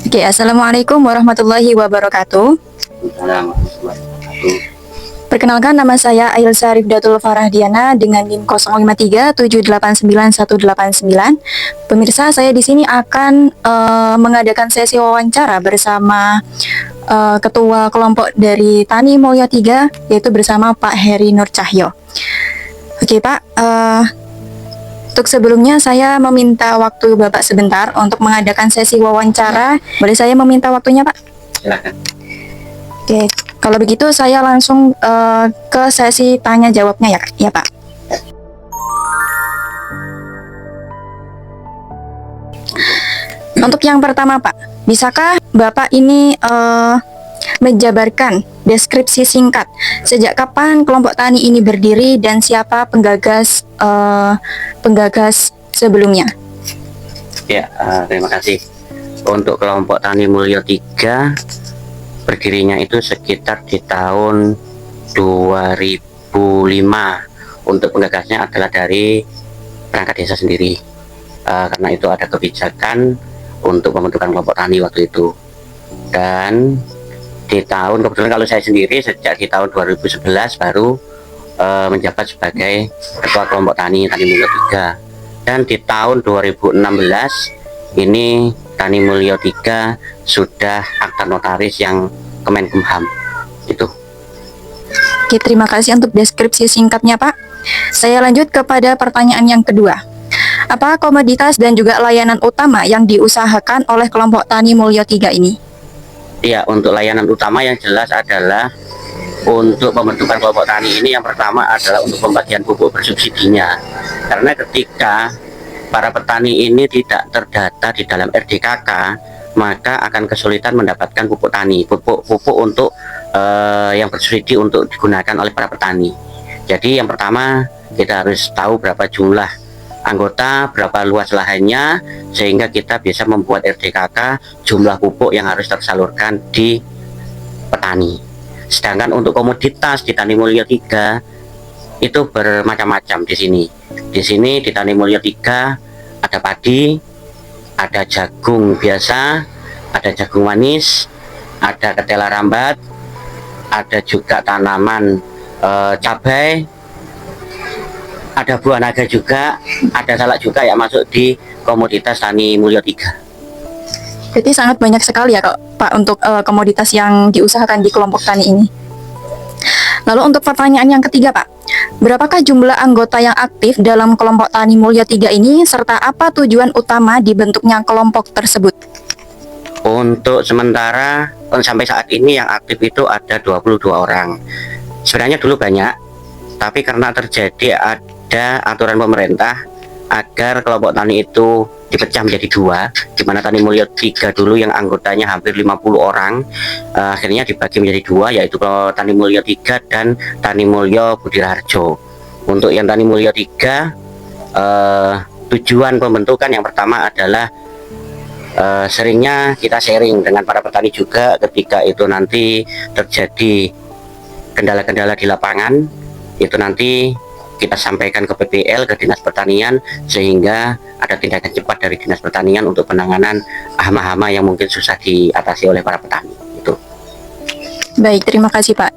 Oke, Assalamualaikum warahmatullahi wabarakatuh. Perkenalkan, nama saya Ailsa Rifdatul Farahdiana dengan NIM 0537899189. Pemirsa, saya di sini akan mengadakan sesi wawancara bersama Ketua Kelompok dari Tani Mulyo 3, yaitu bersama Pak Heri Nur Cahyo. Oke Pak, untuk sebelumnya saya meminta waktu Bapak sebentar untuk mengadakan sesi wawancara. Boleh saya meminta waktunya Pak? Silakan. Oke, kalau begitu saya langsung ke sesi tanya jawabnya ya Pak. Untuk yang pertama Pak, bisakah Bapak ini menjabarkan deskripsi singkat sejak kapan kelompok tani ini berdiri dan siapa penggagas sebelumnya? Ya, terima kasih. Untuk kelompok Tani Mulyo 3 berdirinya itu sekitar di tahun 2005. Untuk penggagasnya adalah dari perangkat desa sendiri, karena itu ada kebijakan untuk pembentukan kelompok tani waktu itu. Dan di tahun, kebetulan kalau saya sendiri sejak di tahun 2011 baru menjabat sebagai ketua kelompok Tani Mulyo 3. Dan di tahun 2016 ini Tani Mulyo 3 sudah akta notaris yang Kemenkumham itu. Oke, terima kasih untuk deskripsi singkatnya Pak. Saya lanjut kepada pertanyaan yang kedua. Apa komoditas dan juga layanan utama yang diusahakan oleh kelompok Tani Mulyo 3 ini? Ya, untuk layanan utama yang jelas adalah untuk pembentukan kelompok tani ini, yang pertama adalah untuk pembagian pupuk bersubsidinya. Karena ketika para petani ini tidak terdata di dalam RDKK, maka akan kesulitan mendapatkan pupuk tani, pupuk untuk yang bersubsidi untuk digunakan oleh para petani. Jadi yang pertama kita harus tahu berapa jumlah anggota, berapa luas lahannya, sehingga kita bisa membuat RDKK jumlah pupuk yang harus tersalurkan di petani. Sedangkan untuk komoditas di Tani Mulyo 3 itu bermacam-macam di sini. Di sini di Tani Mulyo 3 ada padi, ada jagung biasa, ada jagung manis, ada ketela rambat, ada juga tanaman cabai, ada buah naga juga, ada salak juga yang masuk di komoditas Tani Mulyo 3. Berarti sangat banyak sekali ya Pak untuk komoditas yang diusahakan di kelompok tani ini. Lalu untuk pertanyaan yang ketiga Pak, berapakah jumlah anggota yang aktif dalam kelompok Tani Mulyo 3 ini, serta apa tujuan utama dibentuknya kelompok tersebut? Untuk sementara sampai saat ini yang aktif itu ada 22 orang. Sebenarnya dulu banyak, tapi karena terjadi ada aturan pemerintah agar kelompok tani itu dipecah menjadi dua, di mana Tani Mulyo 3 dulu yang anggotanya hampir 50 orang, akhirnya dibagi menjadi dua, yaitu Tani Mulyo 3 dan Tani Mulyo Budiharjo. Untuk yang Tani Mulyo 3, tujuan pembentukan yang pertama adalah seringnya kita sharing dengan para petani juga ketika itu nanti terjadi kendala-kendala di lapangan, itu nanti kita sampaikan ke PPL, ke Dinas Pertanian, sehingga ada tindakan cepat dari Dinas Pertanian untuk penanganan hama-hama yang mungkin susah diatasi oleh para petani. Itu. Baik, terima kasih Pak.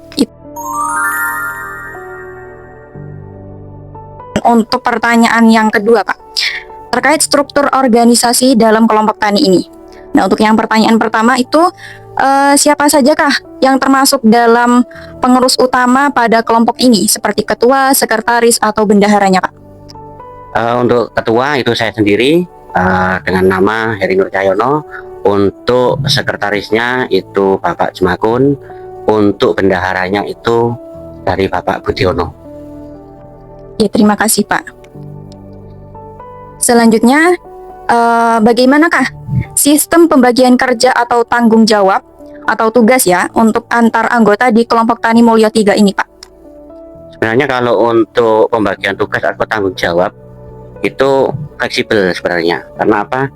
Untuk pertanyaan yang kedua Pak, terkait struktur organisasi dalam kelompok tani ini. Nah, untuk yang pertanyaan pertama itu, siapa sajakah yang termasuk dalam pengurus utama pada kelompok ini, seperti ketua, sekretaris, atau bendaharanya Pak? Untuk ketua itu saya sendiri dengan nama Heri Nur Cahyo. Untuk sekretarisnya itu Bapak Jemakun. Untuk bendaharanya itu dari Bapak Budiono. Ya, terima kasih Pak. Selanjutnya, bagaimanakah sistem pembagian kerja atau tanggung jawab atau tugas ya untuk antar anggota di kelompok Tani Mulyo 3 ini Pak? Sebenarnya kalau untuk pembagian tugas atau tanggung jawab itu fleksibel sebenarnya. Karena apa?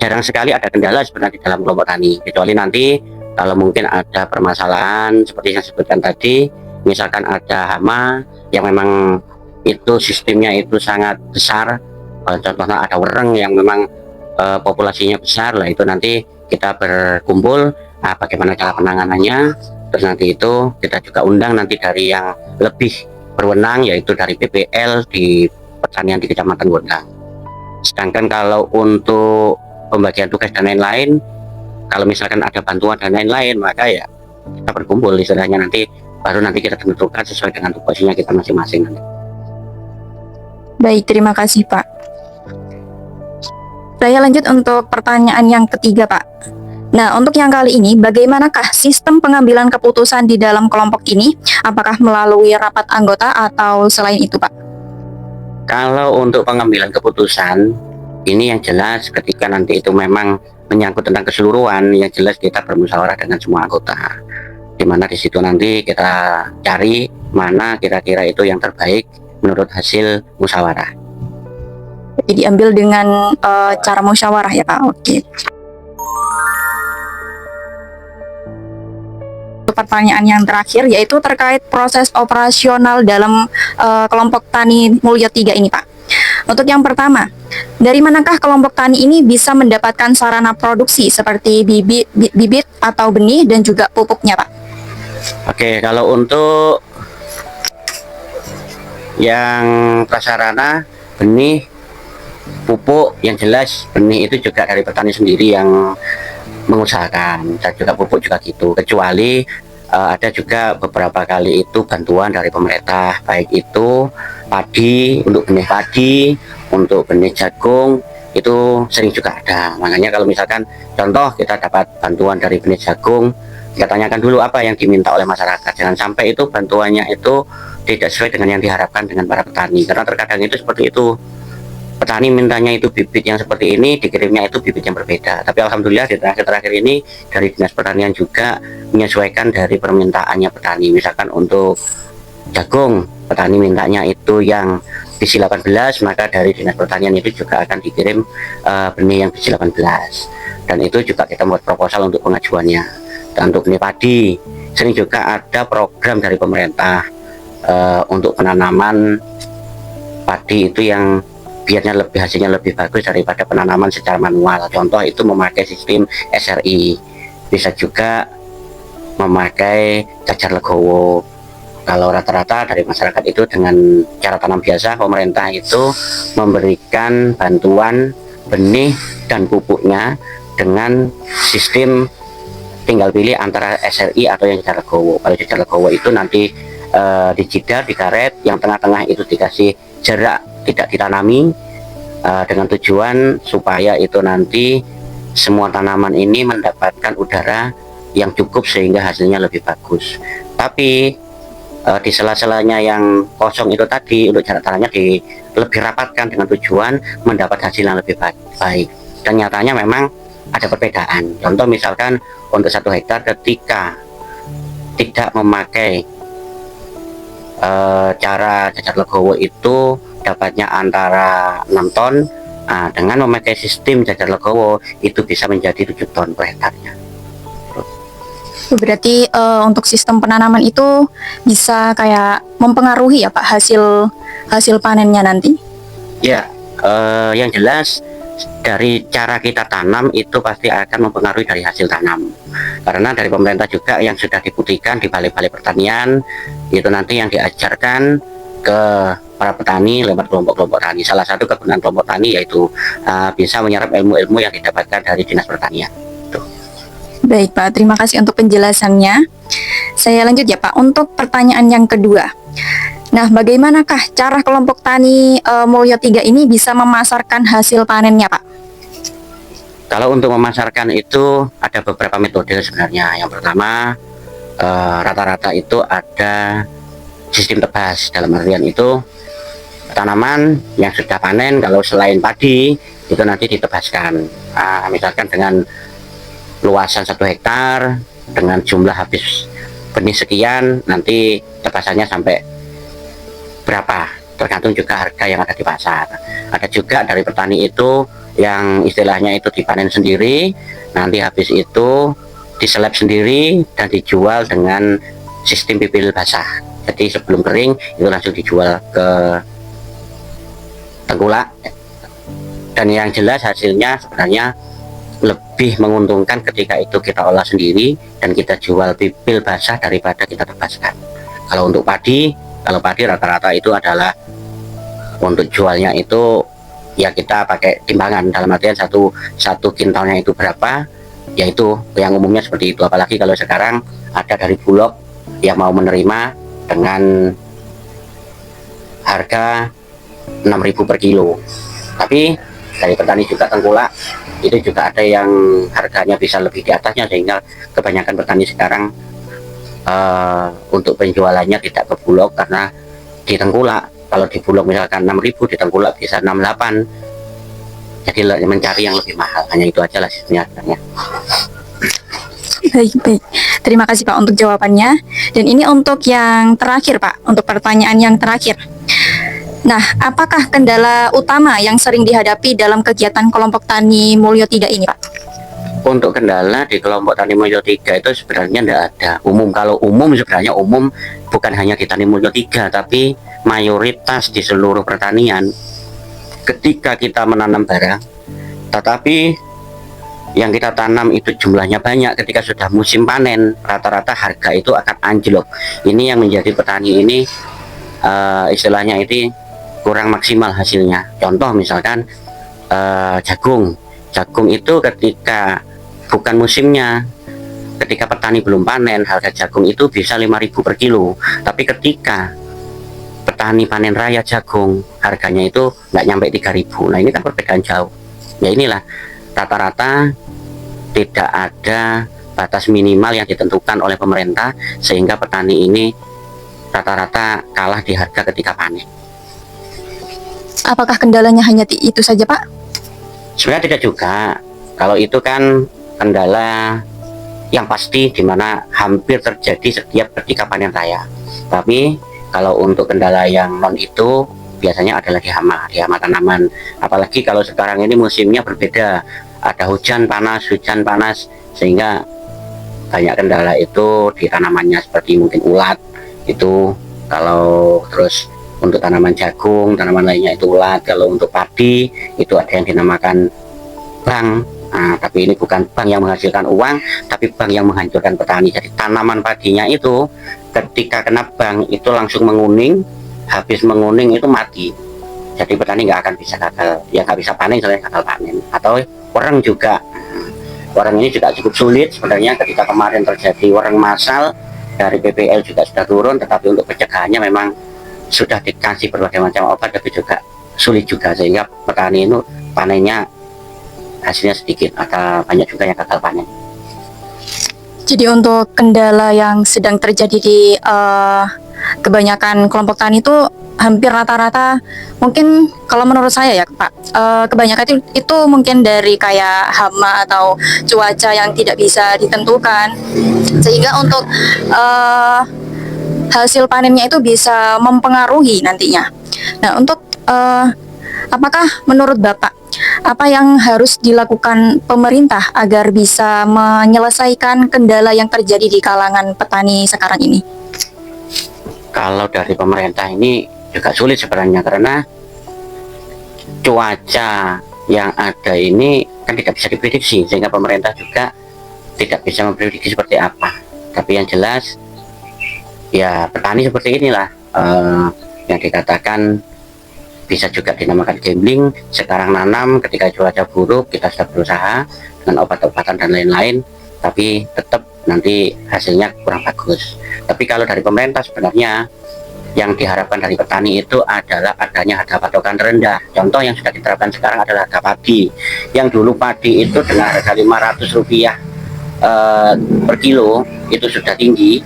Jarang sekali ada kendala sebenarnya di dalam kelompok tani, kecuali nanti kalau mungkin ada permasalahan seperti yang disebutkan tadi, misalkan ada hama yang memang itu sistemnya itu sangat besar, contohnya ada wereng yang memang populasinya besar lah, itu nanti kita berkumpul, bagaimana cara penanganannya. Terus nanti itu kita juga undang nanti dari yang lebih berwenang, yaitu dari PPL di pertanian di Kecamatan Gondang. Sedangkan kalau untuk pembagian tugas dan lain-lain, kalau misalkan ada bantuan dan lain-lain, maka ya kita berkumpul istilahnya, nanti baru nanti kita tentukan sesuai dengan tugasnya kita masing-masing. Baik, terima kasih Pak. Saya lanjut untuk pertanyaan yang ketiga Pak. Nah, untuk yang kali ini, bagaimanakah sistem pengambilan keputusan di dalam kelompok ini? Apakah melalui rapat anggota atau selain itu, Pak? Kalau untuk pengambilan keputusan, ini yang jelas ketika nanti itu memang menyangkut tentang keseluruhan, yang jelas kita bermusyawarah dengan semua anggota. Di mana di situ nanti kita cari mana kira-kira itu yang terbaik menurut hasil musyawarah. Jadi diambil dengan cara musyawarah ya, Pak? Oke. Pertanyaan yang terakhir yaitu terkait proses operasional dalam kelompok tani Mulyo 3 ini Pak. Untuk yang pertama, dari manakah kelompok tani ini bisa mendapatkan sarana produksi seperti bibit atau benih dan juga pupuknya Pak? Oke, kalau untuk yang prasarana benih, pupuk, yang jelas benih itu juga dari petani sendiri yang mengusahakan, dan juga pupuk juga gitu, kecuali ada juga beberapa kali itu bantuan dari pemerintah, baik itu padi, untuk benih padi, untuk benih jagung, itu sering juga ada. Makanya kalau misalkan contoh kita dapat bantuan dari benih jagung, kita tanyakan dulu apa yang diminta oleh masyarakat, jangan sampai itu bantuannya itu tidak sesuai dengan yang diharapkan dengan para petani, karena terkadang itu seperti itu. Petani mintanya itu bibit yang seperti ini, dikirimnya itu bibit yang berbeda. Tapi alhamdulillah di terakhir-terakhir ini dari Dinas Pertanian juga menyesuaikan dari permintaannya petani. Misalkan untuk jagung, petani mintanya itu yang biji 18, maka dari Dinas Pertanian itu juga akan dikirim benih yang biji 18. Dan itu juga kita buat proposal untuk pengajuannya. Dan untuk benih padi, sering juga ada program dari pemerintah untuk penanaman padi itu yang biarnya lebih hasilnya lebih bagus daripada penanaman secara manual. Contoh itu memakai sistem SRI, bisa juga memakai cacar legowo. Kalau rata-rata dari masyarakat itu dengan cara tanam biasa, pemerintah itu memberikan bantuan benih dan pupuknya dengan sistem tinggal pilih antara SRI atau yang cacar legowo. Kalau cacar legowo itu nanti dijidar, dikaret, yang tengah-tengah itu dikasih jarak tidak ditanami, dengan tujuan supaya itu nanti semua tanaman ini mendapatkan udara yang cukup sehingga hasilnya lebih bagus. Tapi di sela-selanya yang kosong itu tadi, untuk jarak tanamnya lebih rapatkan dengan tujuan mendapat hasil yang lebih baik. Dan nyatanya memang ada perbedaan. Contoh misalkan untuk 1 hektar ketika tidak memakai cara cacar legowo itu dapatnya antara 6 ton, dengan memakai sistem cacar legowo itu bisa menjadi 7 ton per hektarnya. Berarti untuk sistem penanaman itu bisa kayak mempengaruhi ya Pak hasil panennya nanti? Ya, yang jelas dari cara kita tanam itu pasti akan mempengaruhi dari hasil tanam. Karena dari pemerintah juga yang sudah dibuktikan di balai-balai pertanian itu nanti yang diajarkan ke para petani lewat kelompok-kelompok tani. Salah satu kegunaan kelompok tani yaitu bisa menyerap ilmu-ilmu yang didapatkan dari Dinas Pertanian. Tuh. Baik Pak, terima kasih untuk penjelasannya. Saya lanjut ya Pak, untuk pertanyaan yang kedua. Nah, bagaimanakah cara kelompok tani Mulyo 3 ini bisa memasarkan hasil panennya Pak? Kalau untuk memasarkan itu ada beberapa metode sebenarnya. Yang pertama, rata-rata itu ada sistem tebas. Dalam artian itu tanaman yang sudah panen, kalau selain padi itu nanti ditebaskan. Misalkan dengan luasan 1 hektar dengan jumlah habis benih sekian, nanti tebasannya sampai berapa, tergantung juga harga yang ada di pasar. Ada juga dari petani itu yang istilahnya itu dipanen sendiri, nanti habis itu diseleb sendiri dan dijual dengan sistem pipil basah. Jadi sebelum kering itu langsung dijual ke tengkulak, dan yang jelas hasilnya sebenarnya lebih lebih menguntungkan ketika itu kita olah sendiri dan kita jual pil basah daripada kita tebaskan. Kalau untuk padi, kalau padi rata-rata itu adalah untuk jualnya itu ya kita pakai timbangan, dalam artian satu kintalnya itu berapa, yaitu yang umumnya seperti itu. Apalagi kalau sekarang ada dari Bulog yang mau menerima dengan harga 6.000 per kilo. Tapi dari petani juga tengkulak itu juga ada yang harganya bisa lebih di atasnya, sehingga kebanyakan petani sekarang untuk penjualannya tidak ke Bulog karena di tengkulak. Kalau di Bulog misalkan 6.000, di tengkulak bisa 68. Jadi mencari yang lebih mahal, hanya itu aja lah sebenarnya. Baik, baik. Terima kasih Pak untuk jawabannya. Dan ini untuk yang terakhir Pak, untuk pertanyaan yang terakhir. Nah, apakah kendala utama yang sering dihadapi dalam kegiatan kelompok tani Mulyo 3 ini Pak? Untuk kendala di kelompok Tani Mulyo 3 itu sebenarnya tidak ada umum. Kalau umum sebenarnya umum bukan hanya di Tani Mulyo 3, tapi mayoritas di seluruh pertanian. Ketika kita menanam barang, tetapi yang kita tanam itu jumlahnya banyak, ketika sudah musim panen, rata-rata harga itu akan anjlok. Ini yang menjadi petani ini istilahnya itu kurang maksimal hasilnya. Contoh misalkan jagung itu ketika bukan musimnya, ketika petani belum panen, harga jagung itu bisa 5.000 per kilo. Tapi ketika petani panen raya jagung, harganya itu nggak nyampe 3.000. Nah ini kan perbedaan jauh. Ya inilah, rata-rata tidak ada batas minimal yang ditentukan oleh pemerintah, sehingga petani ini rata-rata kalah di harga ketika panen. Apakah kendalanya hanya itu saja Pak? Sebenarnya tidak juga. Kalau itu kan kendala yang pasti, dimana hampir terjadi setiap ketika panen raya. Tapi kalau untuk kendala yang non itu biasanya adalah di hama tanaman. Apalagi kalau sekarang ini musimnya berbeda, ada hujan panas, sehingga banyak kendala itu di tanamannya, seperti mungkin ulat itu. Kalau terus untuk tanaman jagung, tanaman lainnya itu ulat. Kalau untuk padi itu ada yang dinamakan bang. Nah, tapi ini bukan bang yang menghasilkan uang, tapi bang yang menghancurkan petani. Jadi tanaman padinya itu ketika kena bang itu langsung menguning, habis menguning itu mati. Jadi petani nggak akan bisa gagal, ya nggak bisa panen, soalnya gagal panen. Atau wereng juga. Wereng ini juga cukup sulit sebenarnya. Ketika kemarin terjadi wereng massal, dari PPL juga sudah turun, tetapi untuk pencegahannya memang sudah dikasih berbagai macam obat, tapi juga sulit juga, sehingga petani itu panennya hasilnya sedikit, atau banyak juga yang gagal panen. Jadi untuk kendala yang sedang terjadi di kebanyakan kelompok tani itu hampir rata-rata, mungkin kalau menurut saya ya Pak, kebanyakan itu mungkin dari kayak hama atau cuaca yang tidak bisa ditentukan, sehingga untuk hasil panennya itu bisa mempengaruhi nantinya. Nah, untuk apakah menurut Bapak apa yang harus dilakukan pemerintah agar bisa menyelesaikan kendala yang terjadi di kalangan petani sekarang ini? Kalau dari pemerintah ini juga sulit sebenarnya, karena cuaca yang ada ini kan tidak bisa diprediksi, sehingga pemerintah juga tidak bisa memprediksi seperti apa. Tapi yang jelas ya petani seperti inilah yang dikatakan bisa juga dinamakan gambling. Sekarang nanam, ketika cuaca buruk kita sudah berusaha dengan obat-obatan dan lain-lain, tapi tetap nanti hasilnya kurang bagus. Tapi kalau dari pemerintah sebenarnya yang diharapkan dari petani itu adalah adanya harga patokan rendah. Contoh yang sudah diterapkan sekarang adalah harga padi. Yang dulu padi itu dengan harga Rp500 per kilo itu sudah tinggi.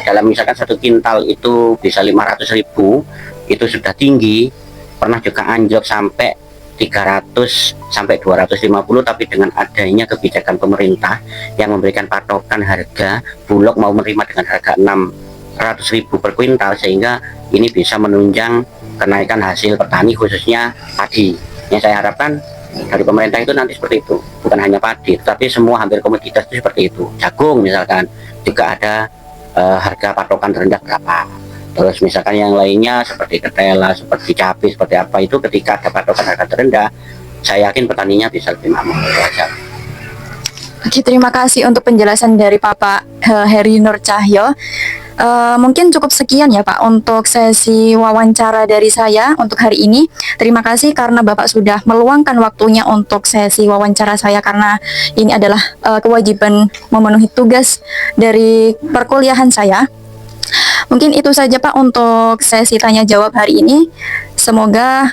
Dalam misalkan satu kintal itu bisa 500.000, itu sudah tinggi. Pernah juga anjlok sampai 300 sampai 250, tapi dengan adanya kebijakan pemerintah yang memberikan patokan harga, Bulog mau menerima dengan harga 600.000 per kuintal, sehingga ini bisa menunjang kenaikan hasil petani khususnya padi. Yang saya harapkan dari pemerintah itu nanti seperti itu, bukan hanya padi, tapi semua hampir komoditas itu seperti itu. Jagung misalkan juga ada harga patokan terendah berapa. Terus misalkan yang lainnya seperti ketela, seperti cabai, seperti apa, itu ketika ada patokan harga terendah, saya yakin petaninya bisa lebih mampu. Oke, terima kasih untuk penjelasan dari Bapak Heri Nur Cahyo. Mungkin cukup sekian ya Pak untuk sesi wawancara dari saya untuk hari ini. Terima kasih karena Bapak sudah meluangkan waktunya untuk sesi wawancara saya, karena ini adalah kewajiban memenuhi tugas dari perkuliahan saya. Mungkin itu saja Pak untuk sesi tanya jawab hari ini. Semoga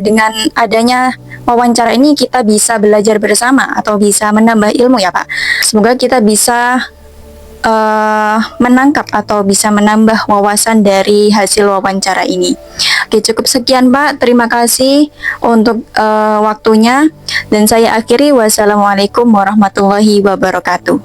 dengan adanya wawancara ini kita bisa belajar bersama atau bisa menambah ilmu ya Pak. Semoga kita bisa menangkap atau bisa menambah wawasan dari hasil wawancara ini. Oke, cukup sekian Pak. Terima kasih untuk waktunya dan saya akhiri. Wassalamualaikum warahmatullahi wabarakatuh.